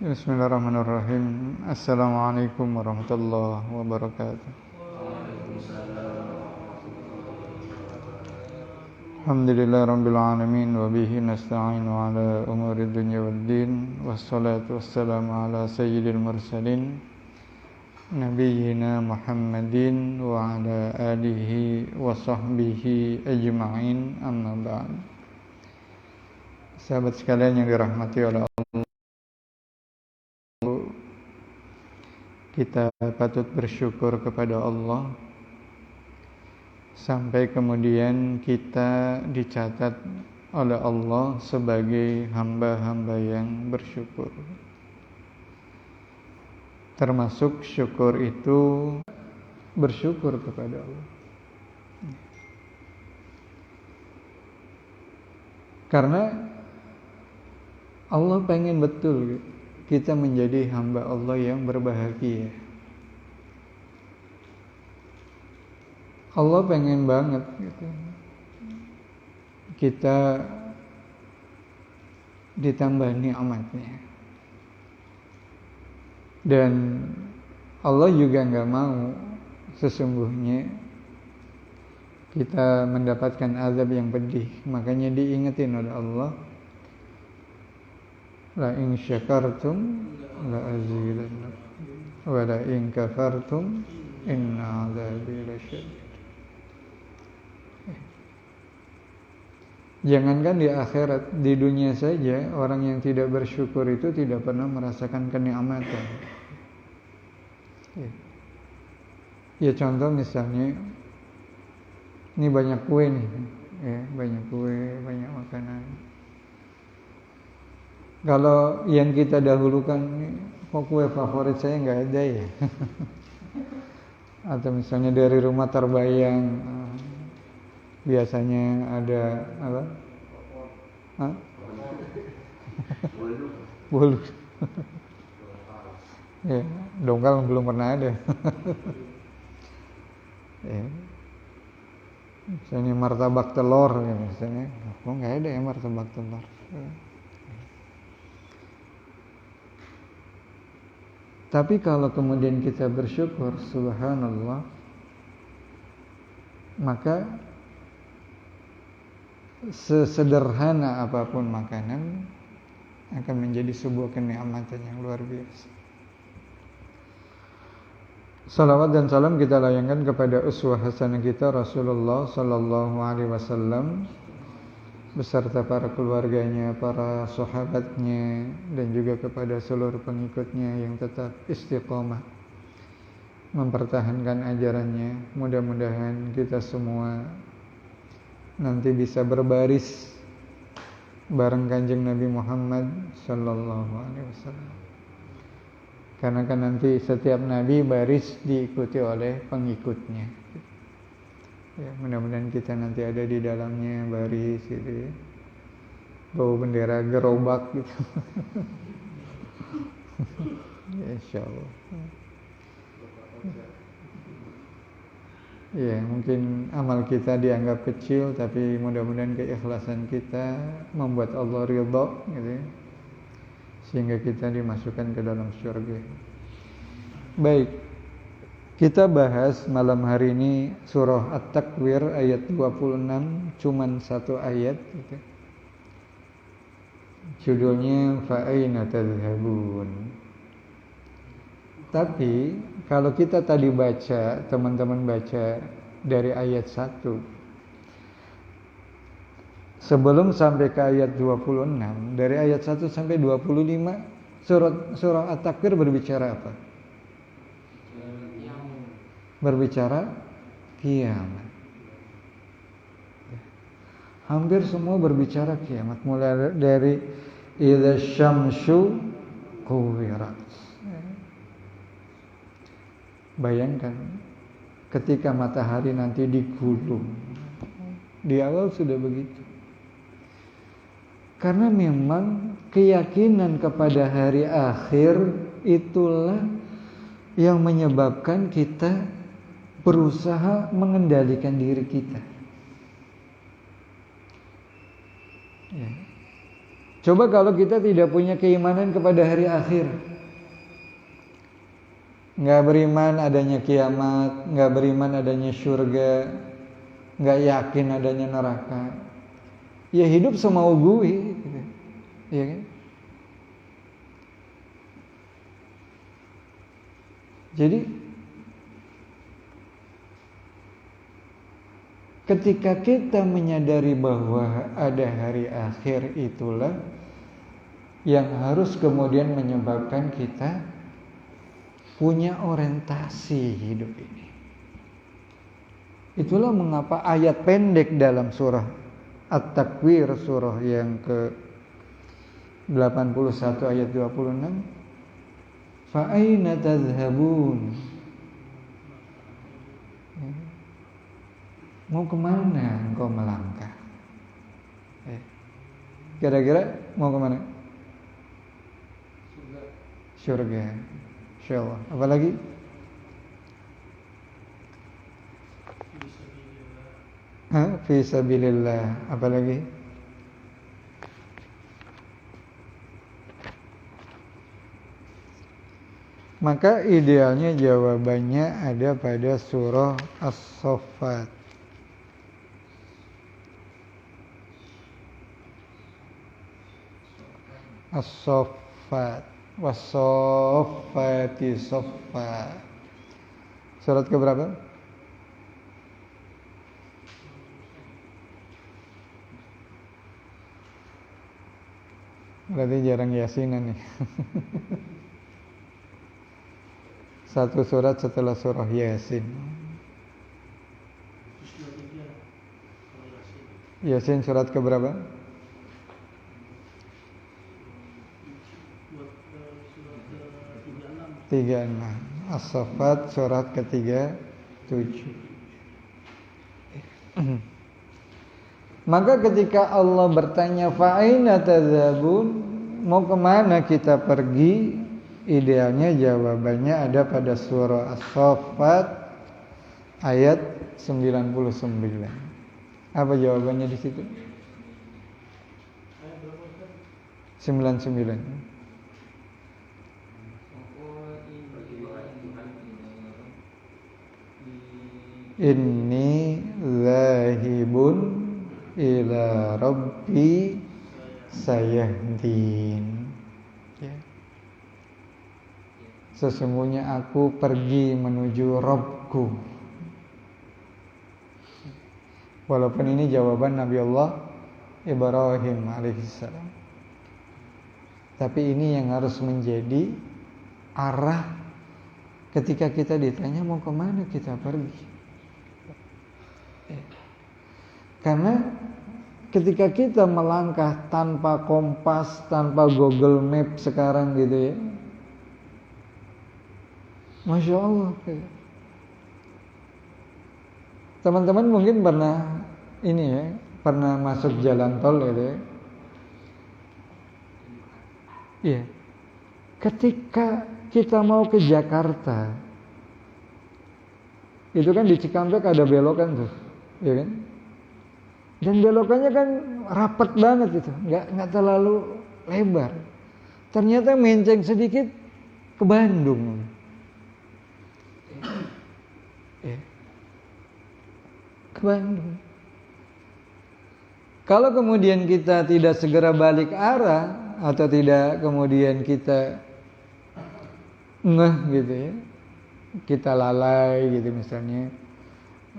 Bismillahirrahmanirrahim. Assalamualaikum warahmatullahi wabarakatuh. Alhamdulillahirabbil alamin wa bihi nasta'inu ala umuri dunya waddin wassalatu wassalamu ala sayyidil mursalin nabiyyina Muhammadin wa ala alihi wa sahbihi ajma'in, amma ba'd. Sahabat sekalian yang dirahmati oleh Allah, kita patut bersyukur kepada Allah sampai kemudian kita dicatat oleh Allah sebagai hamba-hamba yang bersyukur. Termasuk syukur itu bersyukur kepada Allah. Karena Allah pengen betul kita menjadi hamba Allah yang berbahagia. Allah pengen banget gitu, kita ditambah nikmatnya. Dan Allah juga gak mau sesungguhnya kita mendapatkan azab yang pedih. Makanya diingetin oleh Allah, la in syakartum la azidannakum wa la in kafartum inna azabi lasyadid. Jangankan di akhirat, di dunia saja orang yang tidak bersyukur itu tidak pernah merasakan kenikmatan. Ya contoh misalnya, ini banyak kue nih, ya, banyak kue, banyak makanan. Kalau yang kita dahulukan, kok kue favorit saya nggak ada ya? Atau misalnya dari rumah terbayang, biasanya ada apa? Hah? Bolu. Ya, dongkal belum pernah ada. Ya. Misalnya martabak telur, ya, misalnya, kok nggak ada ya martabak telur? Ya. Tapi kalau kemudian kita bersyukur, subhanallah, maka sesederhana apapun makanan akan menjadi sebuah kenikmatan yang luar biasa. Salawat dan salam kita layangkan kepada uswah hasanah kita Rasulullah sallallahu alaihi wasallam beserta para keluarganya, para sahabatnya, dan juga kepada seluruh pengikutnya yang tetap istiqamah mempertahankan ajarannya. Mudah-mudahan kita semua nanti bisa berbaris bareng Kanjeng Nabi Muhammad sallallahu alaihi wasallam. Karena kan nanti setiap nabi baris diikuti oleh pengikutnya. Ya, mudah-mudahan kita nanti ada di dalamnya baris gitu ya. Bawa bendera gerobak gitu. Ya, insyaallah. Ya, mungkin amal kita dianggap kecil, tapi mudah-mudahan keikhlasan kita membuat Allah ridha gitu ya, sehingga kita dimasukkan ke dalam surga. Baik, kita bahas malam hari ini surah At-Takwir ayat 26, cuman satu ayat gitu. Judulnya Fa'aina tadhhabun. Tapi kalau kita tadi baca, teman-teman baca dari ayat 1 sebelum sampai ke ayat 26, dari ayat 1 sampai 25, surah At-Takwir berbicara apa? Berbicara kiamat. Hampir semua berbicara kiamat, mulai dari idza syamsu kuwirat. Bayangkan ketika matahari nanti digulung. Di awal sudah begitu. Karena memang keyakinan kepada hari akhir itulah yang menyebabkan kita berusaha mengendalikan diri kita. Ya. Coba kalau kita tidak punya keimanan kepada hari akhir, nggak beriman adanya kiamat, nggak beriman adanya surga, nggak yakin adanya neraka, ya hidup semau gue, gitu. Ya kan? Jadi ketika kita menyadari bahwa ada hari akhir, itulah yang harus kemudian menyebabkan kita punya orientasi hidup ini. Itulah mengapa ayat pendek dalam surah At-Takwir, surah yang ke-81 ayat 26, fa aina tadhhabun, mau kemana engkau melangkah? Kira-kira mau kemana? Surga, insyaallah. Apalagi? Fi sabilillah. Apalagi? Maka idealnya jawabannya ada pada surah As-Saffat. As-Saffat, was-saffati saffa. Surat keberapa? Berarti jarang yasinan nih. Satu surat setelah surah Yasin. Yasin surat keberapa? Tiga enam. As-Saffat surat ke-37. Maka ketika Allah bertanya fa aina tadhhabun, mau kemana kita pergi? Idealnya jawabannya ada pada surah As-Saffat ayat 99. Apa jawabannya di situ? 99. Inni zahibun ila rabbi sayahdin. Ya. Sesungguhnya aku pergi menuju Rabbku. Walaupun ini jawaban Nabi Allah Ibrahim alaihissalam, tapi ini yang harus menjadi arah ketika kita ditanya mau kemana kita pergi. Karena ketika kita melangkah tanpa kompas, tanpa Google Map sekarang gitu ya, Masya Allah. Teman-teman mungkin pernah ini ya, pernah masuk jalan tol gitu ya. Iya. Ketika kita mau ke Jakarta, itu kan di Cikampek ada belokan tuh, ya kan? Dan belokannya kan rapat banget itu, nggak terlalu lebar. Ternyata menceng sedikit ke Bandung. Ke Bandung. Kalau kemudian kita tidak segera balik arah, atau tidak kemudian kita ngeh gitu ya, kita lalai gitu misalnya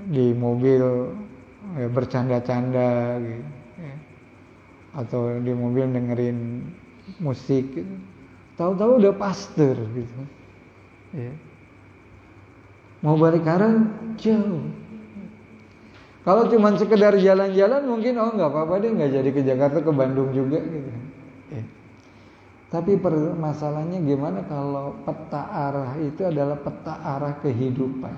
di mobil ya, bercanda-canda gitu ya, atau di mobil dengerin musik gitu. Tahu-tahu udah pasteur gitu ya. Mau balik arah jauh. Kalau cuma sekedar jalan-jalan mungkin nggak apa-apa deh, nggak jadi ke Jakarta, ke Bandung juga gitu. Tapi masalahnya gimana kalau peta arah itu adalah peta arah kehidupan,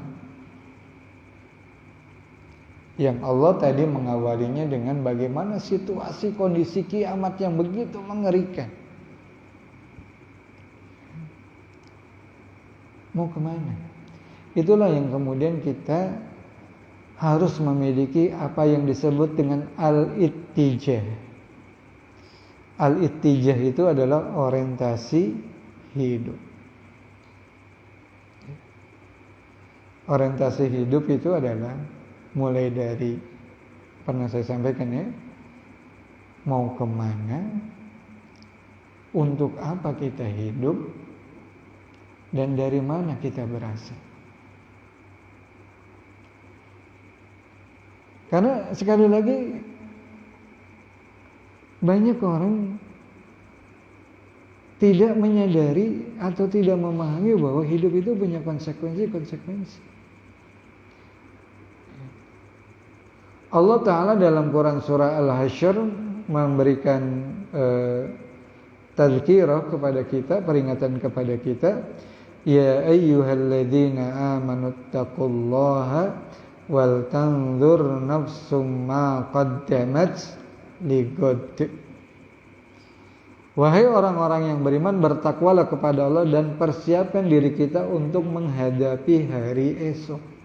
yang Allah tadi mengawalinya dengan bagaimana situasi kondisi kiamat yang begitu mengerikan. Mau kemana? Itulah yang kemudian kita harus memiliki apa yang disebut dengan al-ittijah, Al-ittijah itu adalah orientasi hidup. Orientasi hidup itu adalah mulai dari, pernah saya sampaikan ya, mau kemana, untuk apa kita hidup, dan dari mana kita berasal. Karena sekali lagi banyak orang tidak menyadari atau tidak memahami bahwa hidup itu punya konsekuensi. Allah Ta'ala dalam Quran surah Al-Hasyr memberikan tazkirah kepada kita, peringatan kepada kita, ya ayyuhalladzina amanuttaqullaha wal tanzur nafsum ma qaddamat ligod. Wahai orang-orang yang beriman, bertakwalah kepada Allah dan persiapkan diri kita untuk menghadapi hari esok.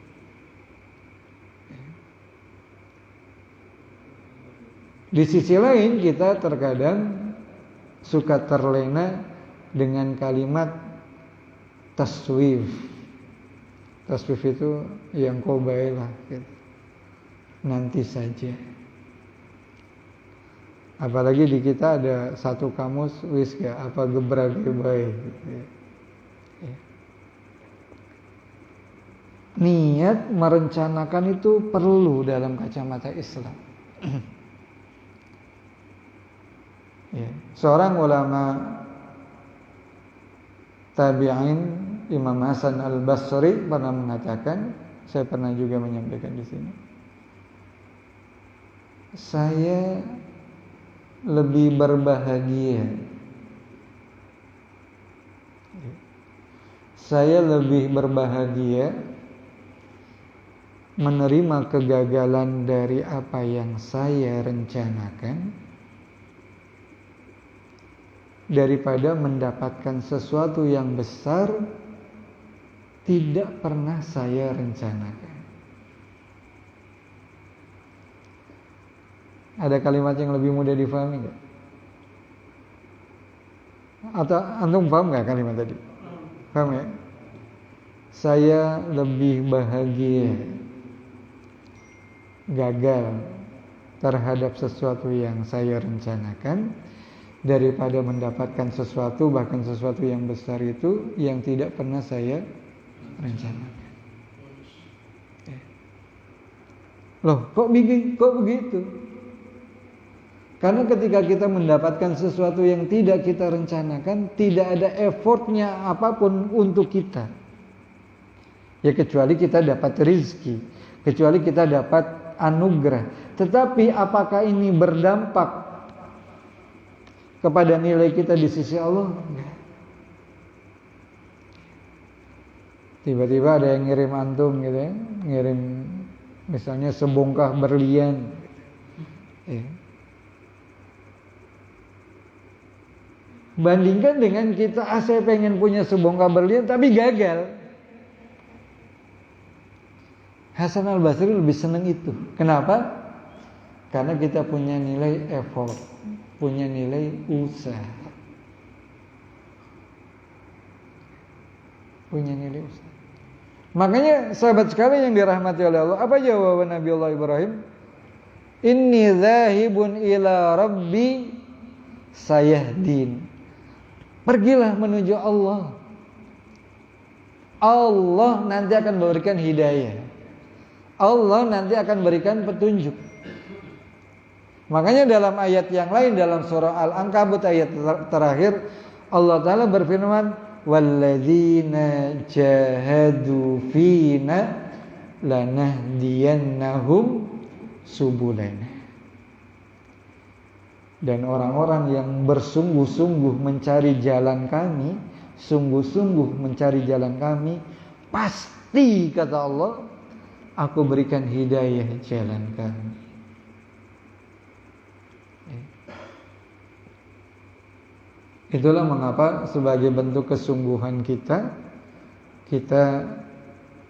Di sisi lain kita terkadang suka terlena dengan kalimat taswif. Taswif itu yang kobailah gitu. Nanti saja. Apalagi di kita ada satu kamus wis gak apa gebrak baik gitu ya. Niat merencanakan itu perlu dalam kacamata Islam. Ya. Seorang ulama tabi'in Imam Hasan Al-Basri pernah mengatakan, saya pernah juga menyampaikan di sini, saya lebih berbahagia, menerima kegagalan dari apa yang saya rencanakan daripada mendapatkan sesuatu yang besar tidak pernah saya rencanakan. Ada kalimat yang lebih mudah difahami enggak? Atau antum paham enggak kalimat tadi? Paham ya? Saya lebih bahagia gagal terhadap sesuatu yang saya rencanakan daripada mendapatkan sesuatu, bahkan sesuatu yang besar itu yang tidak pernah saya rencanakan. Loh, kok begitu? Karena ketika kita mendapatkan sesuatu yang tidak kita rencanakan, tidak ada effortnya apapun untuk kita. Ya kecuali kita dapat rezeki, kecuali kita dapat anugerah. Tetapi apakah ini berdampak kepada nilai kita di sisi Allah? Enggak. Tiba-tiba ada yang ngirim antum gitu ya, ngirim misalnya sebongkah berlian. Bandingkan dengan kita, saya pengen punya sebongkah berlian tapi gagal. Hasan Al-Basri lebih senang itu. Kenapa? Karena kita punya nilai effort, punya nilai usaha. Punya nilai usaha. Makanya sahabat sekalian yang dirahmati oleh Allah, apa jawaban Nabi Allah Ibrahim? Inni dzahibun ila rabbi sayahdin. Pergilah menuju Allah. Allah nanti akan memberikan hidayah. Allah nanti akan berikan petunjuk. Makanya dalam ayat yang lain, dalam surah Al-Ankabut ayat terakhir, Allah Ta'ala berfirman, walladzina jahadu fina lanahdiyannahum subulana. Dan orang-orang yang bersungguh-sungguh mencari jalan kami, sungguh-sungguh mencari jalan kami, pasti kata Allah, aku berikan hidayah jalan kami. Itulah mengapa sebagai bentuk kesungguhan kita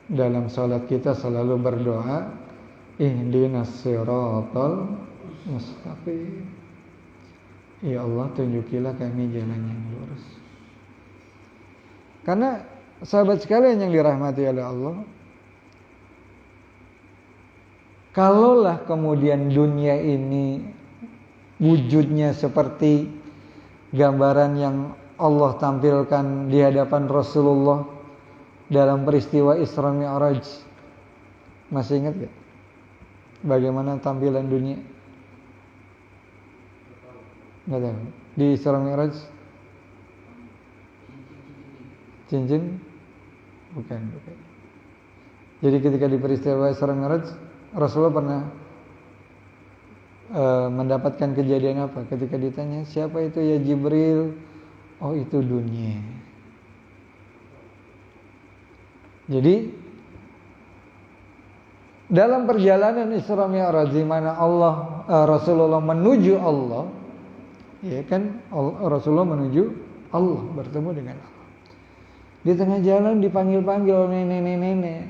dalam salat kita selalu berdoa, ihdinas siratal mustaqim. Ya Allah, tunjukilah kami jalan yang lurus. Karena sahabat sekalian yang dirahmati oleh Allah, kalaulah kemudian dunia ini wujudnya seperti gambaran yang Allah tampilkan di hadapan Rasulullah dalam peristiwa Isra Mi'raj, masih ingat gak bagaimana tampilan dunia? Nggak tahu. Di Isra Mi'raj cincin? Bukan. Jadi ketika di peristiwa Isra Mi'raj, Rasulullah pernah mendapatkan kejadian apa? Ketika ditanya, siapa itu ya Jibril? Oh, itu dunia. Jadi dalam perjalanan Isra Mi'raj di mana Rasulullah menuju Allah, ya kan, Rasulullah menuju Allah, bertemu dengan Allah. Di tengah jalan dipanggil-panggil nenek-nenek,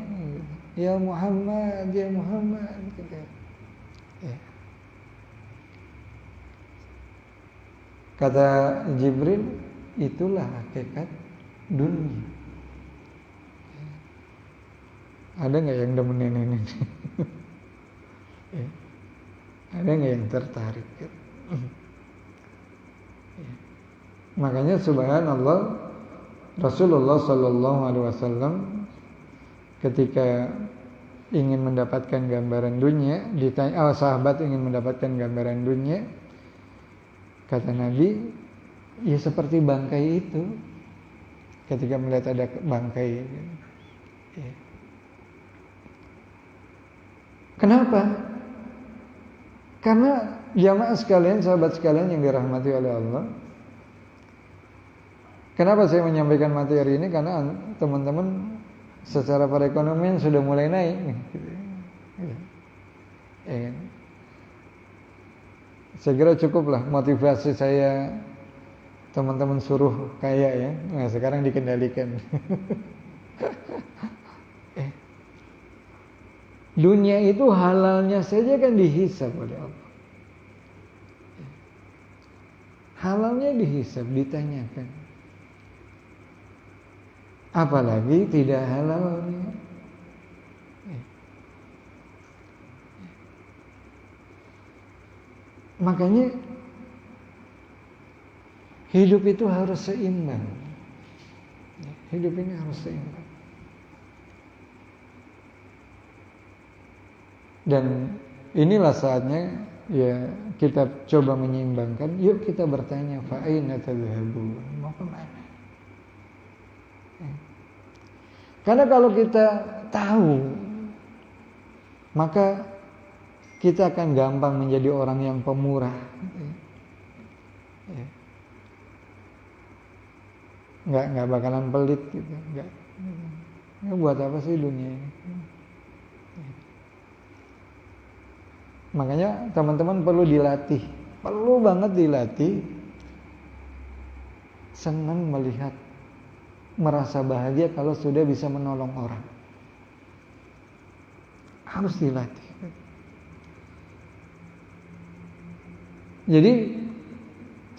ya Muhammad, ya Muhammad, gitu. Ya. Kata Jibril, itulah hakikat dunia. Ada nggak yang demen nenek-nenek? Ya. Ada nggak yang tertarik? Ya. Makanya subhanallah, Rasulullah Sallallahu Alaihi Wasallam ketika ingin mendapatkan gambaran dunia, ditanya, sahabat ingin mendapatkan gambaran dunia, kata Nabi, ya seperti bangkai itu. Ketika melihat ada bangkai, ya. Kenapa? Karena jamaah sekalian, sahabat sekalian yang dirahmati oleh Allah. Kenapa saya menyampaikan materi ini? Karena teman-teman secara perekonomian sudah mulai naik. Ya. Saya kira cukuplah motivasi saya, teman-teman suruh kaya ya. Nah, sekarang dikendalikan. Dunia itu halalnya saja kan dihisab oleh Allah. Halalnya dihisab, ditanyakan. Apalagi tidak halalnya. Makanya hidup itu harus seimbang. Hidup ini harus seimbang. Dan inilah saatnya ya kita coba menyeimbangkan. Yuk kita bertanya, fa aina tadhhabun? Mau kemana? Karena kalau kita tahu, maka kita akan gampang menjadi orang yang pemurah. Nggak bakalan pelit gitu. Nggak. Buat apa sih dunia ini? Makanya teman-teman perlu dilatih, perlu banget dilatih senang melihat, merasa bahagia kalau sudah bisa menolong orang. Harus dilatih. Jadi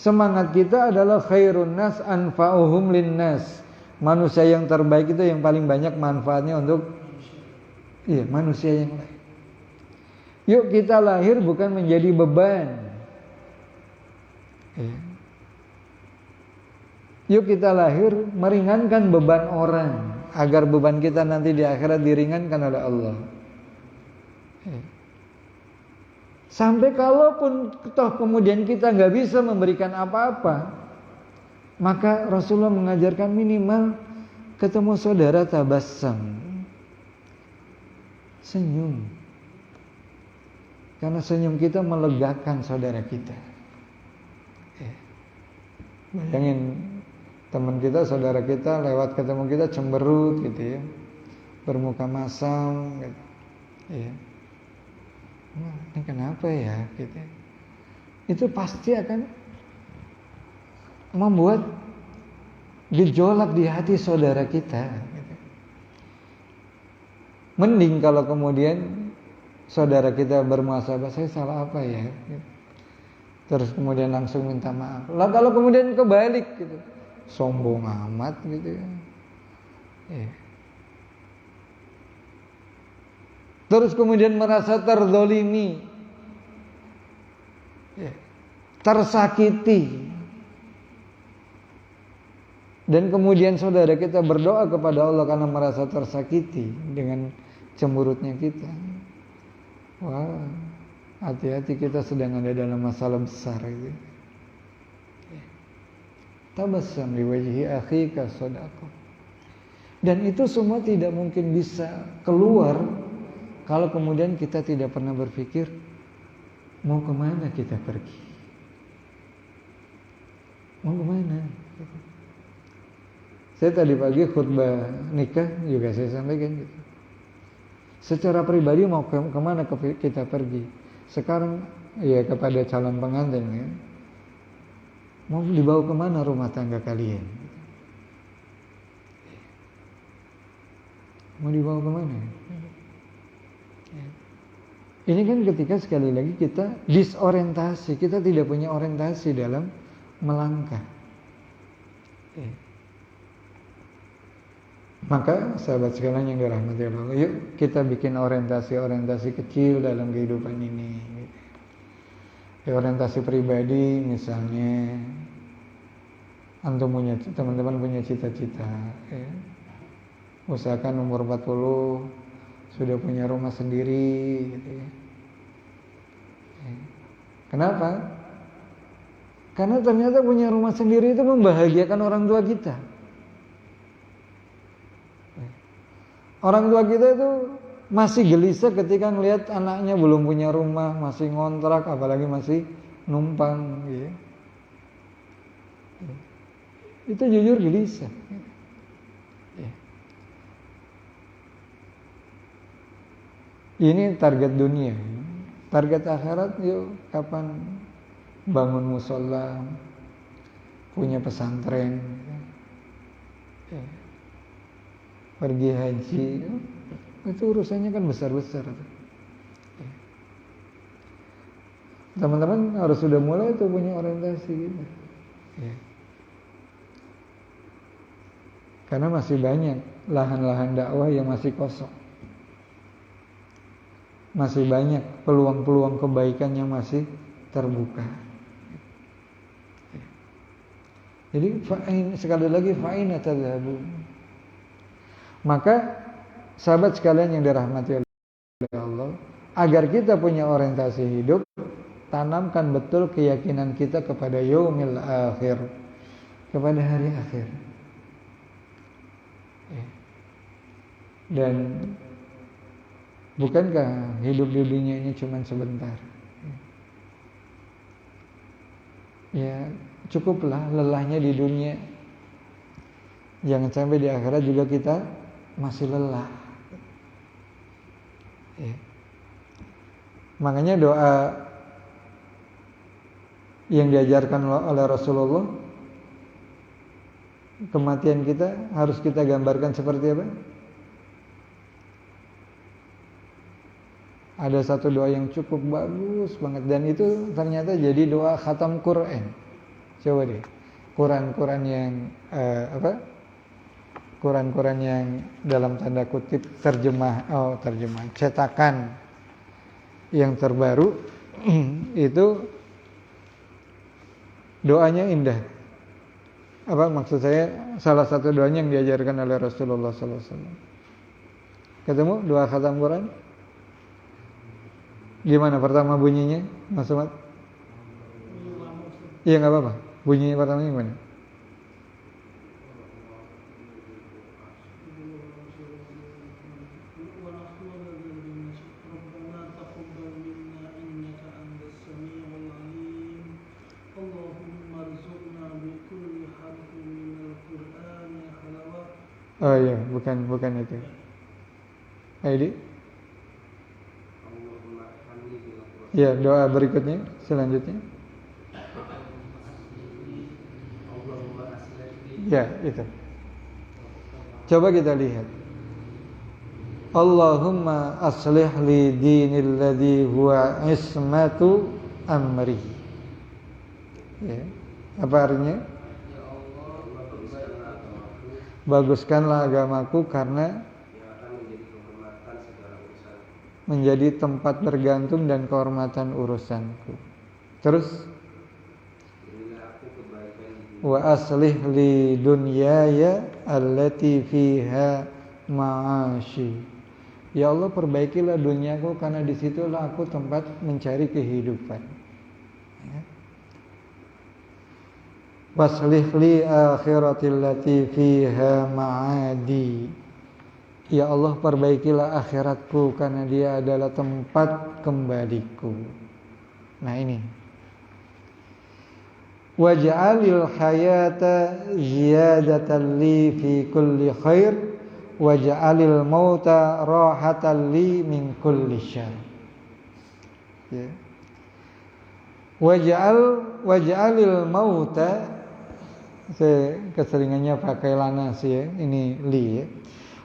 semangat kita adalah khairun nas anfa'uhum linnas. Manusia yang terbaik itu yang paling banyak manfaatnya untuk manusia yang lain. Yuk kita lahir bukan menjadi beban. Yuk kita lahir meringankan beban orang, agar beban kita nanti di akhirat diringankan oleh Allah. Sampai kalaupun toh kemudian kita nggak bisa memberikan apa-apa, maka Rasulullah mengajarkan minimal ketemu saudara tabassam, senyum. Karena senyum kita melegakan saudara kita. Bayangin teman kita, saudara kita lewat ketemu kita cemberut gitu ya, bermuka masam gitu. Ini kenapa ya gitu. Itu pasti akan membuat gejolak di hati saudara kita gitu. Mending kalau kemudian saudara kita bermuhasabah, saya salah apa ya? terus kemudian langsung minta maaf. Lah kalau kemudian kebalik gitu, sombong amat gitu ya. Terus kemudian merasa terzolimi, tersakiti, dan kemudian saudara kita berdoa kepada Allah karena merasa tersakiti dengan cemburutnya kita. Wah, hati-hati, kita sedang ada dalam masalah besar itu. Tabassam li wajhi akhika shadaqah. Dan itu semua tidak mungkin bisa keluar kalau kemudian kita tidak pernah berpikir mau kemana kita pergi, mau kemana. Saya tadi pagi khutbah nikah juga saya sampaikan gitu. Secara pribadi mau kemana kita pergi. Sekarang ya kepada calon pengantin ya, mau dibawa kemana rumah tangga kalian? Mau dibawa kemana? Ini kan ketika sekali lagi kita disorientasi, kita tidak punya orientasi dalam melangkah. Maka sahabat sekalian yang dirahmati Allah, yuk kita bikin orientasi kecil dalam kehidupan ini. Orientasi pribadi, misalnya antum teman-teman punya cita-cita, ya. Usahakan umur 40 sudah punya rumah sendiri gitu ya. Kenapa? Karena ternyata punya rumah sendiri itu membahagiakan orang tua kita. Orang tua kita itu masih gelisah ketika melihat anaknya belum punya rumah, masih ngontrak, apalagi masih numpang gitu. Itu jujur gelisah. Ini target dunia. Target akhirat, yuk kapan bangun musola, punya pesantren, pergi haji, itu urusannya kan besar-besar. Teman-teman harus sudah mulai itu punya orientasi gitu. Karena masih banyak lahan-lahan dakwah yang masih kosong. Masih banyak peluang-peluang kebaikan yang masih terbuka. Jadi sekali lagi fa'ina tadhabu. Maka sahabat sekalian yang dirahmati oleh Allah, agar kita punya orientasi hidup, tanamkan betul keyakinan kita kepada yaumil akhir, kepada hari akhir. Dan bukankah hidup di dunia ini cuma sebentar? Ya, cukuplah lelahnya di dunia. Jangan sampai di akhirat juga kita masih lelah. Makanya doa yang diajarkan oleh Rasulullah, kematian kita harus kita gambarkan seperti apa? Ada satu doa yang cukup bagus banget, dan itu ternyata jadi doa khatam Quran. Coba deh, Quran yang Quran yang dalam tanda kutip terjemah cetakan yang terbaru itu doanya indah. Apa maksud saya? Salah satu doanya yang diajarkan oleh Rasulullah SAW. Ketemu doa khatam Quran? Gimana pertama bunyinya, Mas Umat? Iya, nggak apa-apa. Bunyinya pertama gimana? Oh iya, bukan itu. Aidi? Ya, doa berikutnya, selanjutnya. Ya, itu. Coba kita lihat. Allahumma aslih li dinil ladzi huwa ismatu amri. Ya. Apa artinya? Baguskanlah agamaku karena menjadi tempat bergantung dan kehormatan urusanku. Terus wa aslih li dunyaya allati fiha ma'ashi. Ya Allah, perbaikilah duniaku karena disitulah aku tempat mencari kehidupan. Ya. Waslih li akhirati allati fiha ma'adi. Ya Allah, perbaikilah akhiratku karena dia adalah tempat kembaliku. Nah ini. Waj'alil hayata ziyadatan li fi kulli khair waj'alil mauta rahatan li min kulli syarr. Ya. Waj'alil mauta, saya keseringannya pakai lana sih ya, ini li ya.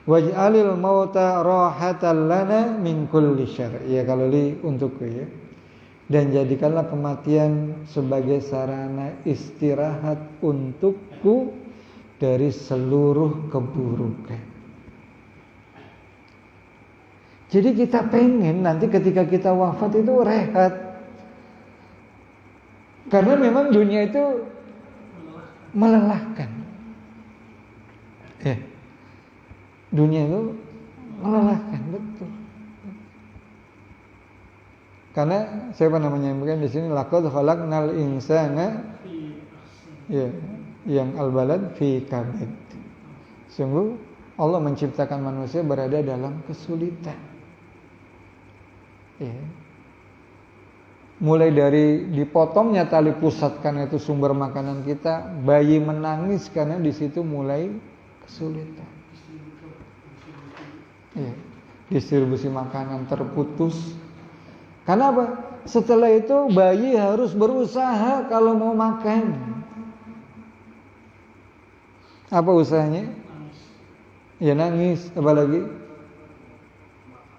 Waj'alil mauta rahatan lana min kulli syarr. Ya kalau li untukku ya. Dan jadikanlah kematian sebagai sarana istirahat untukku dari seluruh keburukan. Jadi kita pengen nanti ketika kita wafat itu rehat. Karena memang dunia itu melelahkan. Ya. Dunia itu melelahkan, betul. Karena siapa namanya yang di sini laqad khalaqnal insana, ya, yang al-balad fi kabad. Sungguh Allah menciptakan manusia berada dalam kesulitan. Ya. Mulai dari dipotongnya tali pusat karena itu sumber makanan kita, bayi menangis karena di situ mulai kesulitan. Ya. Distribusi makanan terputus. Karena apa? Setelah itu bayi harus berusaha kalau mau makan. Apa usahanya? Ya nangis, apalagi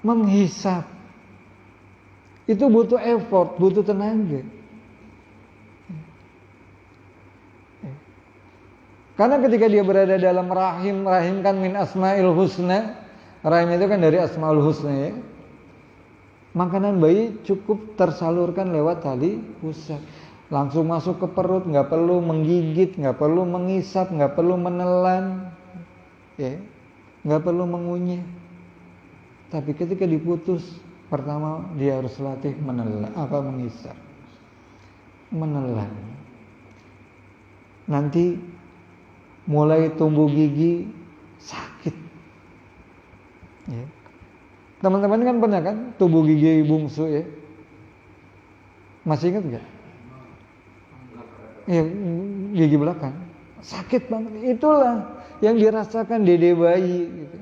menghisap. Itu butuh effort, butuh tenaga. Karena ketika dia berada dalam rahim kan min asma'il husna. Rahim itu kan dari asma'ul husna ya. Makanan bayi cukup tersalurkan lewat tali pusat. Langsung masuk ke perut, nggak perlu menggigit, nggak perlu mengisap, nggak perlu menelan, ya, nggak perlu mengunyah. Tapi ketika diputus, pertama dia harus latih menelan, mengisap, menelan. Nanti mulai tumbuh gigi sakit. Ya. Teman-teman kan pernah kan tumbuh gigi bungsu ya? Masih ingat nggak? Ya, gigi belakang sakit banget. Itulah yang dirasakan dede bayi. Gitu.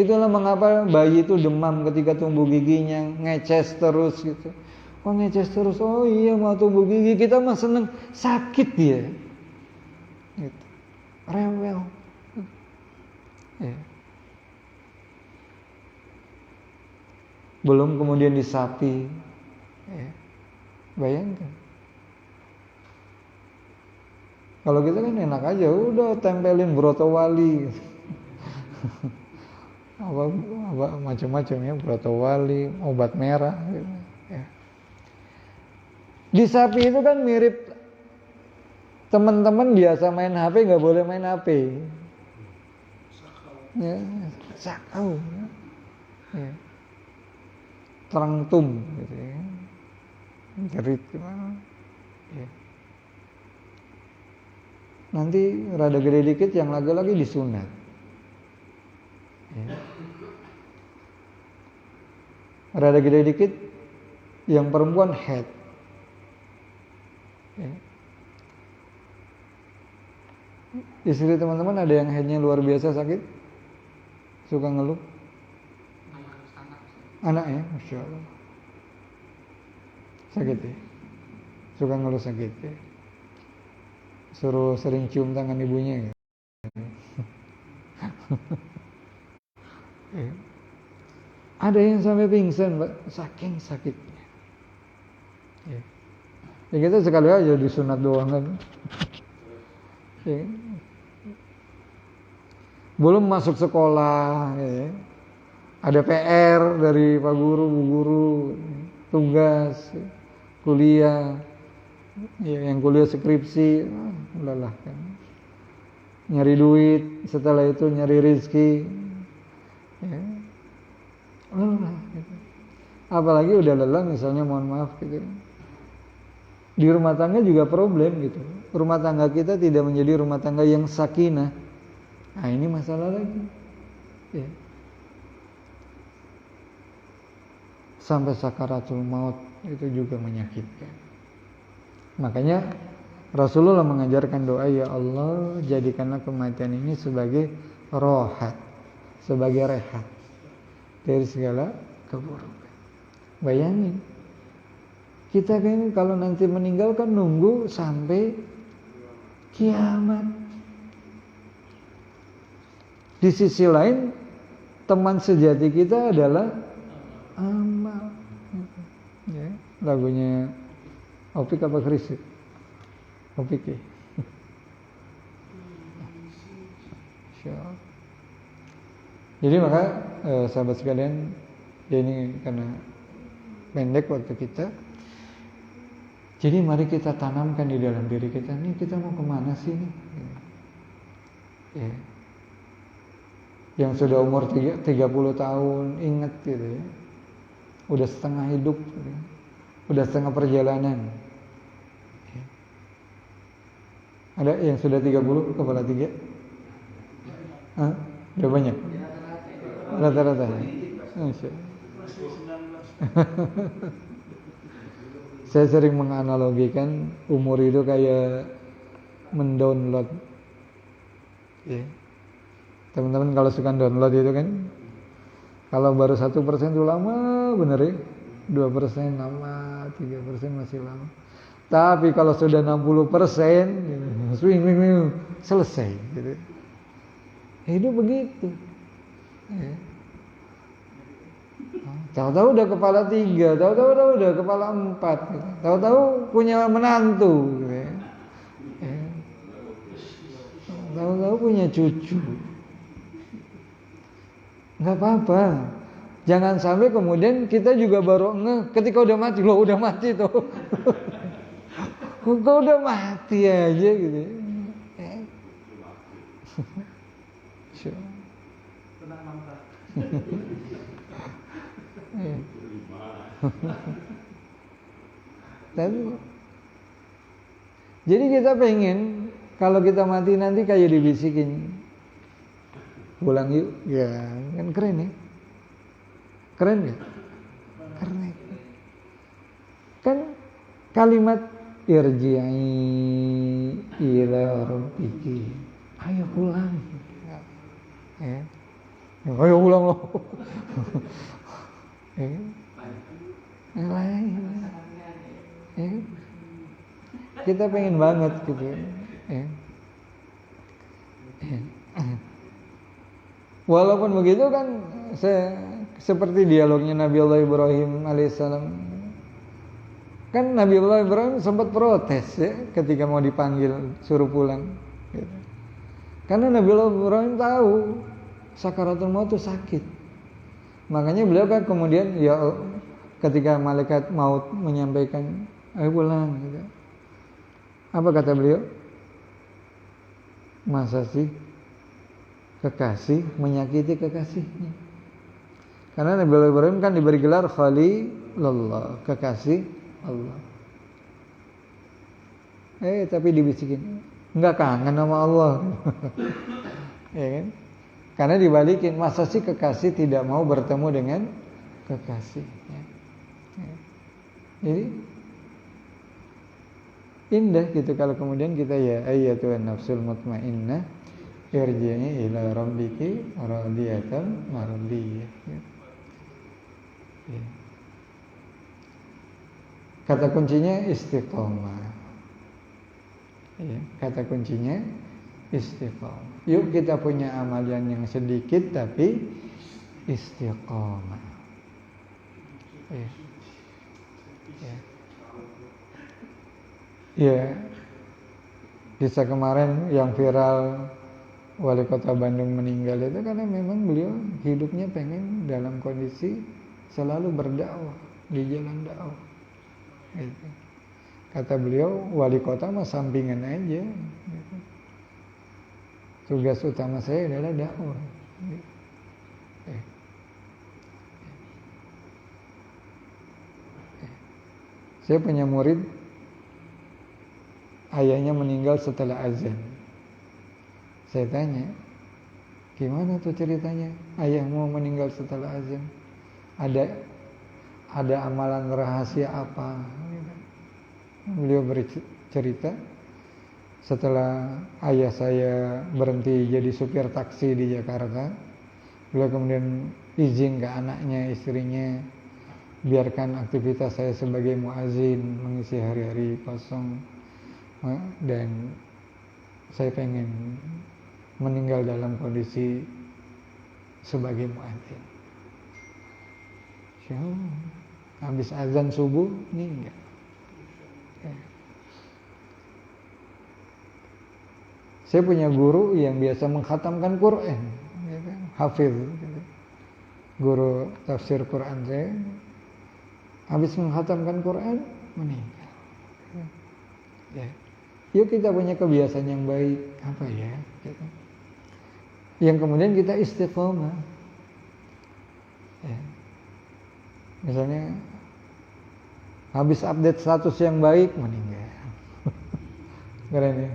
Itulah mengapa bayi itu demam ketika tumbuh giginya, ngeces terus gitu. Oh ngeces terus, oh iya mau tumbuh gigi, kita mah seneng, sakit dia. Gitu. Rewel. Ya. Belum kemudian disapi, ya. Bayangkan. Kalau kita kan enak aja, udah tempelin broto wali, apa macam-macam ya, broto wali, obat merah. Gitu. Ya. Di sapi itu kan mirip teman-teman biasa main HP nggak boleh main HP, ya, sakau, ya. Terang tum gitu ya. Jerit gimana ya. Nanti rada gede dikit yang lagi-lagi disunat ya. Rada gede dikit yang perempuan head ya. Istri teman-teman ada yang headnya luar biasa sakit, suka ngeluh. Anak ya, Masya Allah. Sakit ya. Suka ngeluh sakit ya. Suruh sering cium tangan ibunya ya. Ya. Ada yang sampai pingsan Pak, saking sakitnya ya. Ya kita sekali aja disunat doang kan. Ya. Belum masuk sekolah, ya. Ada PR dari Pak Guru, Bu Guru, tugas, kuliah, ya, yang kuliah skripsi, udahlah kan. Nyari duit, setelah itu nyari rezeki, ya. Lelah, gitu. Apalagi udah lelah misalnya, mohon maaf gitu. Di rumah tangga juga problem gitu. Rumah tangga kita tidak menjadi rumah tangga yang sakinah. Nah ini masalah lagi. Ya. Sampai sakaratul maut itu juga menyakitkan. Makanya Rasulullah mengajarkan doa, ya Allah jadikanlah kematian ini sebagai rohat, sebagai rehat dari segala keburukan. Bayangin, kita kan kalau nanti meninggal kan nunggu sampai kiamat. Di sisi lain, teman sejati kita adalah amal. Ya, lagunya Opik apa Chris? Opik ya. Jadi maka sahabat sekalian, ya ini karena pendek waktu kita. Jadi mari kita tanamkan di dalam diri kita, nih kita mau kemana sih nih? Ya. Yang sudah umur 30 tahun, ingat gitu ya. Udah setengah hidup, gitu. Udah setengah perjalanan. Ya. Ada yang sudah 30 kepala 3? Hah? Udah banyak? Rata-rata ya? Saya sering menganalogikan umur itu kayak mendownload. Ya. Teman-teman kalau suka download itu kan, kalau baru 1% itu lama bener ya, 2% lama, 3% masih lama. Tapi kalau sudah 60%, swing, selesai. Gitu. Hidup begitu. Ya. Tahu-tahu udah kepala 3, tahu-tahu udah kepala 4, gitu. Tahu-tahu punya menantu, gitu ya. Tahu-tahu punya cucu. Nggak apa-apa. Jangan sampai kemudian kita juga baru ketika udah mati. Loh udah mati tuh. Kok udah mati aja gitu. Jadi kita pengen kalau kita mati nanti kayak dibisikin, pulang yuk, ya kan keren ya, keren ya, keren. Kan kalimat irji'i ila rabbiki, ayo pulang, ya, ayo pulang loh, ya. Kita pengen banget gitu, ya. Walaupun begitu kan, seperti dialognya Nabi Allah Ibrahim alaihissalam. Kan Nabi Allah Ibrahim sempat protes ya, ketika mau dipanggil suruh pulang. Gitu. Karena Nabi Allah Ibrahim tahu sakaratul maut itu sakit. Makanya beliau kan kemudian ya ketika malaikat maut menyampaikan, ayo pulang. Gitu. Apa kata beliau? Masa sih kekasih menyakiti kekasihnya? Karena Nabi Ibrahim kan diberi gelar Khalilullah, kekasih Allah. Tapi dibisikin, enggak kangen sama Allah. Ya kan? Karena dibalikin, masa sih kekasih tidak mau bertemu dengan kekasihnya? Ya. Jadi indah gitu kalau kemudian kita ya ayyatuhan nafsul mutmainnah irji'i ila rabbiki radiyatan mardiyah. Ya. Kata kuncinya istiqomah. Ya, kata kuncinya istiqomah. Yuk kita punya amalan yang sedikit tapi istiqomah. Ya. Ya. Ya, kisah kemarin yang viral wali kota Bandung meninggal itu karena memang beliau hidupnya pengen dalam kondisi selalu berdakwah di jalan dakwah. Gitu. Kata beliau, wali kota mah sampingan aja. Gitu. Tugas utama saya adalah dakwah. Gitu. Saya punya murid, ayahnya meninggal setelah azan. Saya tanya, gimana tuh ceritanya? Ayahmu meninggal setelah azan. Ada amalan rahasia apa? Beliau bercerita, setelah ayah saya berhenti jadi supir taksi di Jakarta, beliau kemudian izin ke anaknya, istrinya, biarkan aktivitas saya sebagai muazin mengisi hari-hari kosong, dan saya pengen meninggal dalam kondisi sebagai muazin. Habis azan subuh meninggal. Saya punya guru yang biasa mengkhatamkan Quran, hafiz, guru tafsir Quran saya. Habis menghatamkan Quran, meninggal. Ya. Yuk kita punya kebiasaan yang baik, apa ya? Gitu. Yang kemudian kita istiqomah. Ya. Misalnya, habis update status yang baik, meninggal. Keren ya?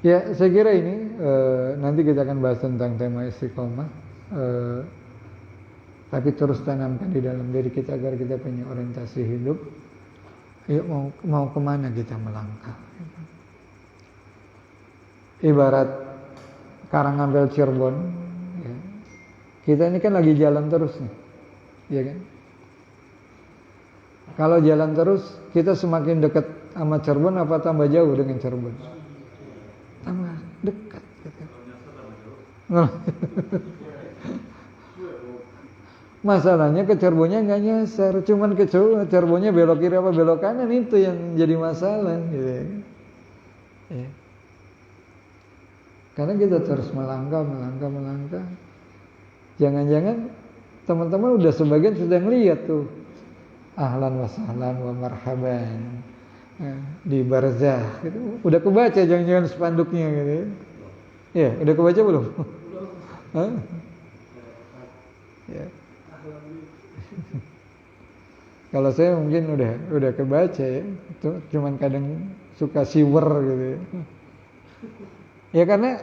Ya, saya kira ini nanti kita akan bahas tentang tema istiqomah. Tapi terus tanamkan di dalam diri kita agar kita punya orientasi hidup. Yuk mau kemana kita melangkah? Ibarat Karangambel Cirebon, ya. Kita ini kan lagi jalan terus nih, ya kan? Kalau jalan terus, kita semakin dekat sama Cirebon apa tambah jauh dengan Cirebon? Tambah dekat. Gitu. Masalahnya ke Cirebonnya nggak nyasar, cuman ke Cirebonnya belok kiri apa belok kanan, itu yang jadi masalah. Gitu. Ya. Karena kita terus melangkah. Jangan-jangan teman-teman udah sebagian sudah ngeliat tuh, ahlan wa sahlan wa marhaban di barzah, gitu. Udah kebaca jangan-jangan spanduknya gitu. Ya, udah kebaca belum? Ya. Kalau saya mungkin udah kebaca ya. Cuman kadang suka siwer gitu ya. Ya karena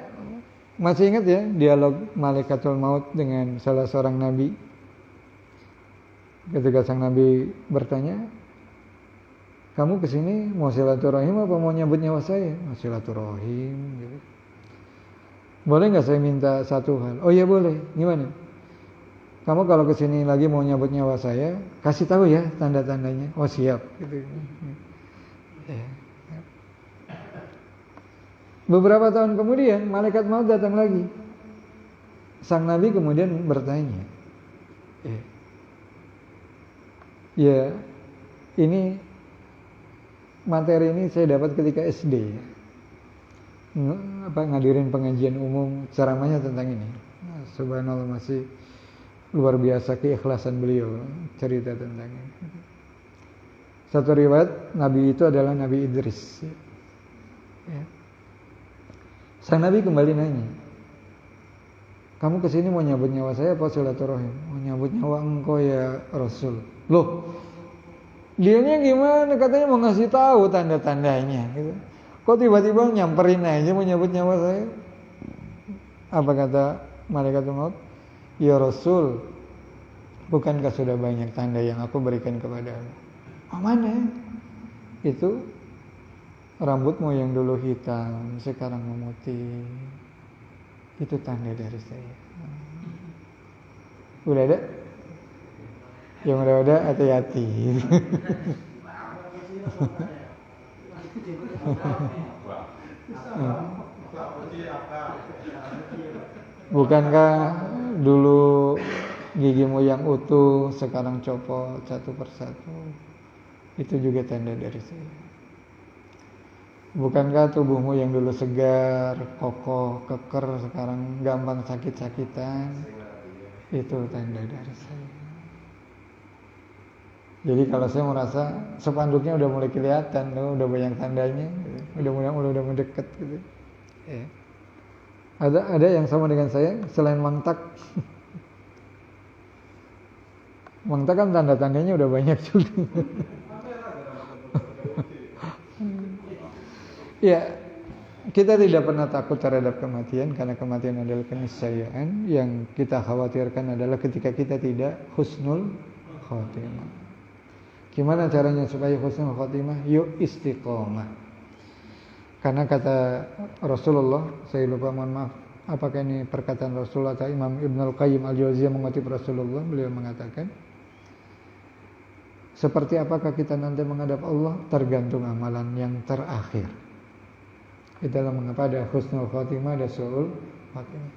masih ingat ya dialog Malaikatul Maut dengan salah seorang nabi. Ketika sang nabi bertanya, kamu kesini mau silaturahim apa mau nyabut nyawa saya? Mau silaturahim gitu. Boleh nggak saya minta satu hal? Oh iya boleh. Gimana? Kamu kalau kesini lagi mau nyabut nyawa saya, kasih tahu ya tanda-tandanya. Oh siap. Gitu. Ya. Beberapa tahun kemudian malaikat maut datang lagi. Sang nabi kemudian bertanya, ya ini materi ini saya dapat ketika SD. Ngadirin pengajian umum, ceramahnya tentang ini. Subhanallah, masih luar biasa keikhlasan beliau cerita tentang ini. Satu riwayat Nabi itu adalah Nabi Idris. Ya. Sang Nabi kembali nanya, kamu kesini mau nyabut nyawa saya apa silaturahim? Mau nyabut nyawa engkau ya Rasul. Loh, dianya gimana? Katanya mau ngasih tahu tanda-tandanya. Gitu. Kok tiba-tiba nyamperin aja mau nyabut nyawa saya? Apa kata Malaikatul Maut? Ya Rasul, bukankah sudah banyak tanda yang aku berikan kepadamu? Oh mana? Itu rambutmu yang dulu hitam sekarang memutih. Itu tanda dari saya. Udah ada? Yang udah ada hati-hati. Bukankah dulu gigimu yang utuh sekarang copot satu persatu. Itu juga tanda dari saya. Bukankah tubuhmu yang dulu segar, kokoh, keker, sekarang gampang sakit-sakitan? Itu tanda dari saya. Jadi kalau saya merasa spanduknya udah mulai kelihatan, udah banyak tandanya, udah mendekat gitu. Ya. Ada yang sama dengan saya selain mangtak. Mangtak kan tanda-tandanya udah banyak juga. Ya, kita tidak pernah takut terhadap kematian karena kematian adalah keniscayaan. Yang kita khawatirkan adalah ketika kita tidak husnul khotimah. Gimana caranya supaya husnul khotimah? Yuk istiqomah. Karena kata Rasulullah, saya lupa, mohon maaf, apakah ini perkataan Rasulullah atau Imam Ibnul Qayyim Al-Jauziyah mengutip Rasulullah, beliau mengatakan, seperti apakah kita nanti menghadap Allah tergantung amalan yang terakhir. Itulah mengapa ada husnul khotimah, ada su'ul khotimah.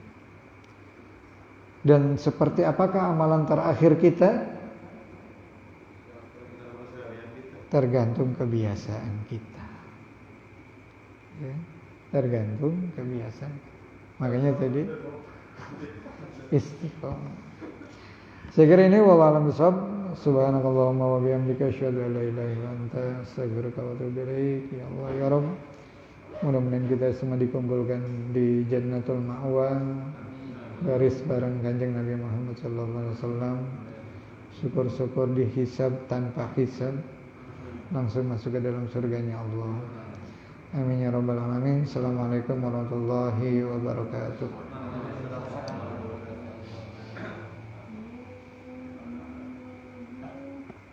Dan seperti apakah amalan terakhir kita tergantung kebiasaan kita. Ya, tergantung kebiasaan. Makanya tadi istiqomah. Saya kira ini wallahu a'lam bishawab. Subhanakallahumma wa bihamdika asyhadu an la ilaha illa anta astaghfiruka wa atubu ilaik. Ya Allah ya Rabb, mudah-mudahan kita semua dikumpulkan di Jannatul Ma'wa, garis bareng Kanjeng Nabi Muhammad sallallahu alaihi wasallam. Syukur-syukur dihisab tanpa hisab, langsung masuk ke dalam surganya Allah. Amin ya rabbal alamin. Assalamualaikum warahmatullahi wabarakatuh.